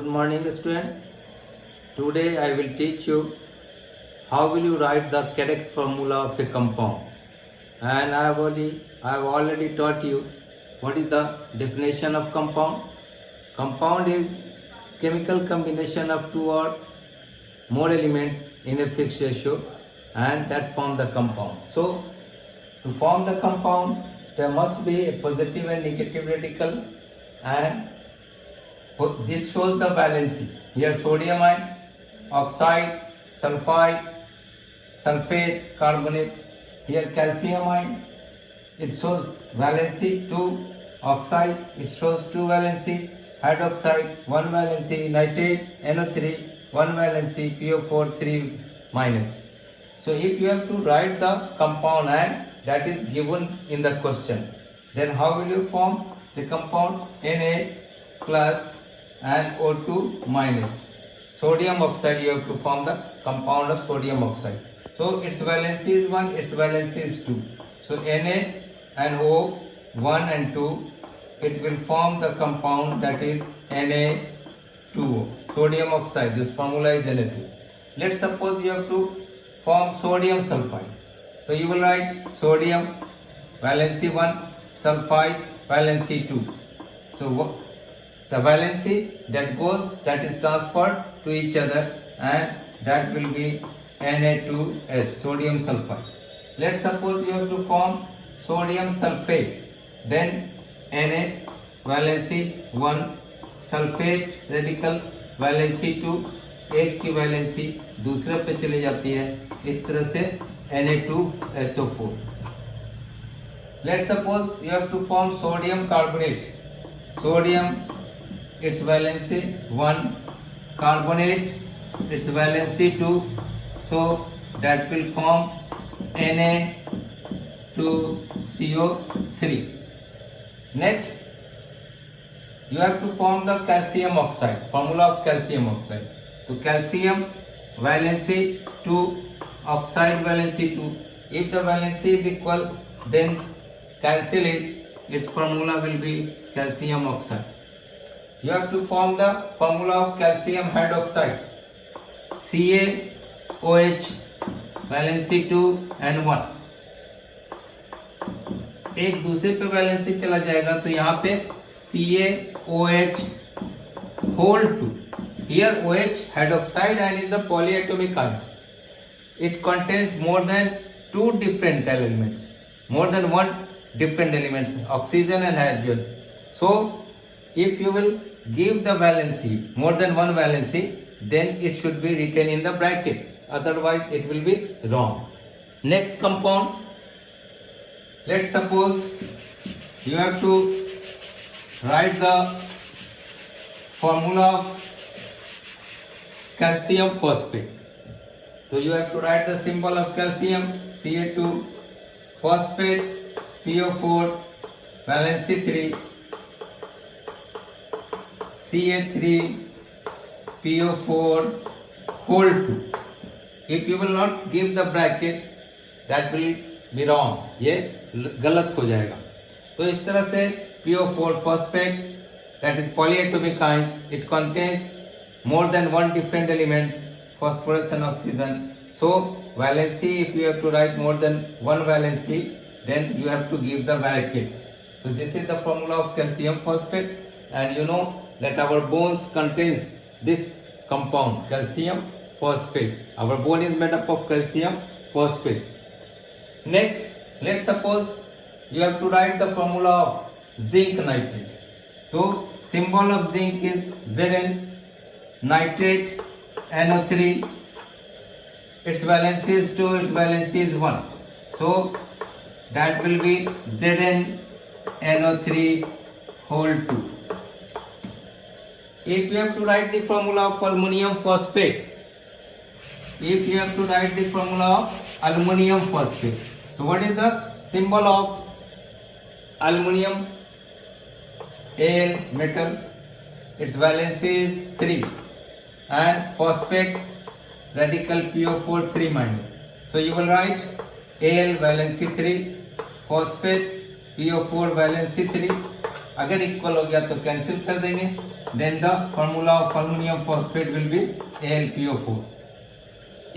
Good morning students. Today I will teach you how will you write the correct formula of a compound. And I have already taught you what is the definition of compound. Compound is chemical combination of two or more elements in a fixed ratio and that form the compound. So to form the compound there must be a positive and negative radical, and this shows the valency. Here sodium ion, oxide, sulfide, sulfate, carbonate. Here calcium ion, it shows valency 2, oxide, it shows 2 valency, hydroxide 1 valency, nitrate, NO3 1 valency, PO4 3 minus. So if you have to write the compound and that is given in the question, then how will you form the compound? Na plus and O2 minus. Sodium oxide, you have to form the compound of sodium oxide. So its valency is 1, its valency is 2. So Na and O 1 and 2, it will form the compound that is Na2O, sodium oxide. This formula is Na2. Let's suppose you have to form sodium sulfide. So you will write sodium valency 1, sulfide valency 2. So the valency that is transferred to each other, and that will be Na2S, sodium sulfide. Let's suppose you have to form sodium sulfate, then Na valency 1, sulfate radical valency 2, एक की valency दूसरे पे चली जाती है, इस तरह से Na2SO4. Let's suppose you have to form sodium carbonate. Sodium, its valency 1, carbonate, its valency 2, so that will form Na2CO3. Next, you have to form the calcium oxide, formula of calcium oxide. So calcium valency 2, oxide valency 2. If the valency is equal, then cancel it. Its formula will be calcium oxide. You have to form the formula of calcium hydroxide. CaOH valency 2 and 1. एक दूसरे पे valency चला जाएगा तो यहाँ पे CaOH whole 2. Here OH hydroxide ion is the polyatomic ions. It contains more than 2 different elements, more than 1 different elements, oxygen and hydrogen. So if you will give the valency more than 1 valency, then it should be written in the bracket, otherwise it will be wrong. Next compound, let's suppose you have to write the formula of calcium phosphate. So you have to write the symbol of calcium, Ca2, phosphate, PO4, valency 3, Ca3, PO4 whole 2. If you will not give the bracket, that will be wrong. ये गलत हो जाएगा. तो इस तरह से PO4 phosphate, that is polyatomic ions, it contains more than 1 different element, phosphorus and oxygen. So valency, if you have to write more than 1 valency, then you have to give the bracket. So this is the formula of calcium phosphate, and you know that our bones contains this compound, calcium phosphate. Our bone is made up of calcium phosphate. Next, let's suppose you have to write the formula of zinc nitrate. So symbol of zinc is Zn, nitrate, NO3, its valency is 2, its valency is 1. So that will be ZnNO3 whole 2. If you have to write the formula of aluminum phosphate, so what is the symbol of aluminum? Al, metal, its valency is 3, and phosphate radical PO4 3 minus. So you will write Al valency 3, phosphate PO4 valency 3, अगर equal हो गया तो cancel कर देंगे. Then the formula of aluminium phosphate will be AlPO4.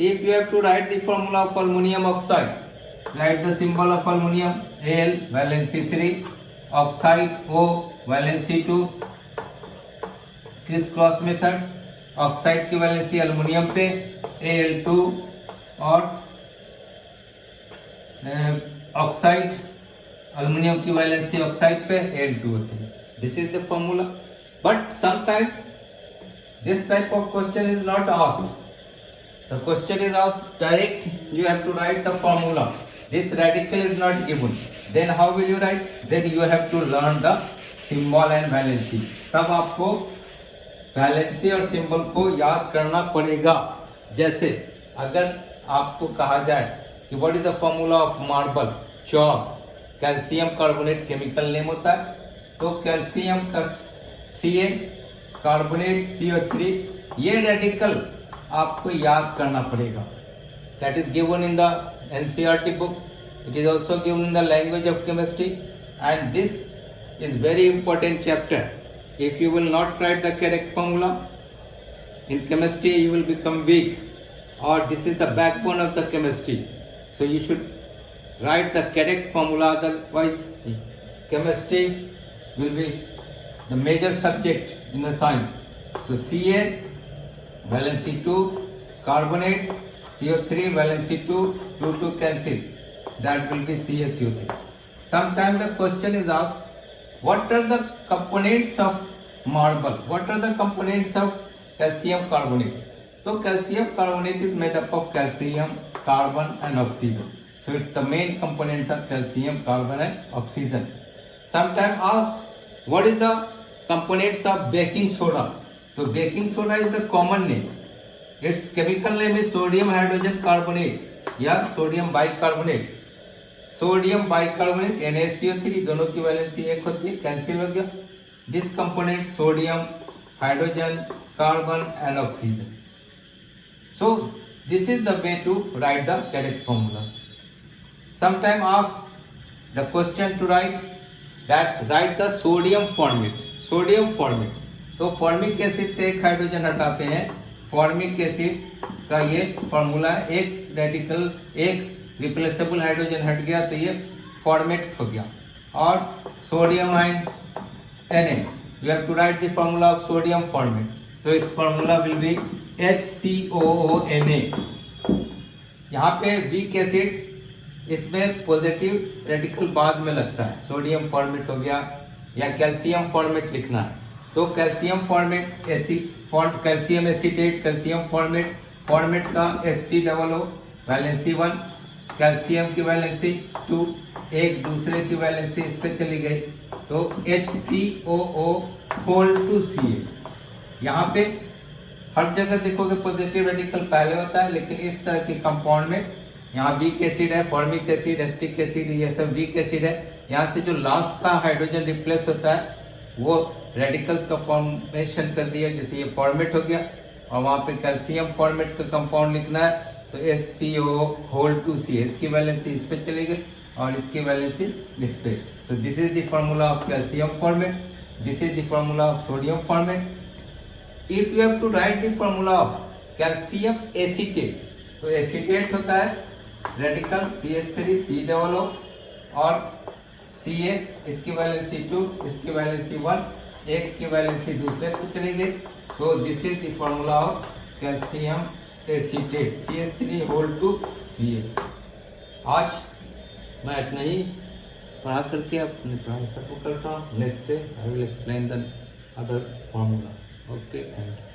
If you have to write the formula of aluminum oxide, write the symbol of aluminum Al valency 3, oxide O valency 2, criss cross method. Oxide की valency aluminium पे Al2 और oxide aluminium की valency oxide पे Al2 होती है. This is the formula. But sometimes this type of question is not asked. The question is asked direct. You have to write the formula. This radical is not given. Then how will you write? Then you have to learn the symbol and valency. तब आपको valency और symbol को याद करना पड़ेगा. जैसे अगर आपको कहा जाए कि what is the formula of marble chalk, calcium carbonate chemical name होता है. तो कैल्शियम का Ca कार्बोनेट CO3, ये रेडिकल आपको याद करना पड़ेगा. That is given in the NCERT book. It is also given in the language of chemistry and this is very important chapter. If you will not write the correct formula in chemistry you will become weak, और this is the backbone of the chemistry. So you should write the correct formula, otherwise chemistry will be the major subject in the science. So Ca valency 2 carbonate, CO3 valency 2, 2 cancel, that will be CaCO3. Sometimes the question is asked, what are the components of marble, what are the components of calcium carbonate? So calcium carbonate is made up of calcium, carbon and oxygen. So it's the main components of calcium, carbon and oxygen. Sometimes asked, what is the components of baking soda? So baking soda is the common name. Its chemical name is sodium hydrogen carbonate या sodium bicarbonate. Sodium bicarbonate NaCO3 दोनों की valency एक होती है, cancel हो गया. This component sodium, hydrogen, carbon and oxygen. So this is the way to write the correct formula. Sometime ask the question to write that write the sodium formate. Sodium formate, तो formic acid से एक hydrogen हटाते हैं. Formic acid का ये formula, एक radical, एक replaceable hydrogen हट गया तो ये फॉर्मेट हो गया. और sodium ion Na, you have to write the formula of sodium formate. तो इस फॉर्मूला विल बी HCOONA. यहाँ पे वीक एसिड, इसमें पॉजिटिव रेडिकल बाद में लगता है. सोडियम फॉर्मेट हो गया या कैल्शियम फॉर्मेट लिखना है तो calcium formate, calcium acetate, calcium formate, format का HCOO वैलेंसी 1, कैल्शियम की वैलेंसी 2, एक दूसरे की वैलेंसी इस पे चली गई तो HCOO होल टू Ca. यहाँ पे हर जगह देखोगे पॉजिटिव रेडिकल पहले होता है, लेकिन इस तरह के कंपाउंड में यहाँ वीक एसिड है, फॉर्मिक एसिड, एस्टिक एसिड, ये सब वीक एसिड है. यहाँ से जो लास्ट का हाइड्रोजन रिप्लेस होता है वो रेडिकल्स का फॉर्मेशन कर दिया, जैसे ये फॉर्मेट हो गया. और वहाँ पे कैल्शियम फॉर्मेट का कंपाउंड लिखना है तो HCOO होल टू Ca. इसकी वैलेंसी इस पे चली गई और इसकी वैलेंसी इस पे. So this is the formula of calcium formate. This is the formula of sodium formate. If you have to write the formula of calcium acetate, तो एसीटेट होता है रेडिकल CH3COO और Ca, इसकी वैलेंसी 2, इसकी valency 1, एक की valency दूसरे पे चली गई. तो this is the formula of calcium acetate CH3 whole two Ca. आज मैं इतना ही पढ़ा करके अपने पढ़ाई खत्म करता हूँ. Next day I will explain the other formula. Okay, thank you.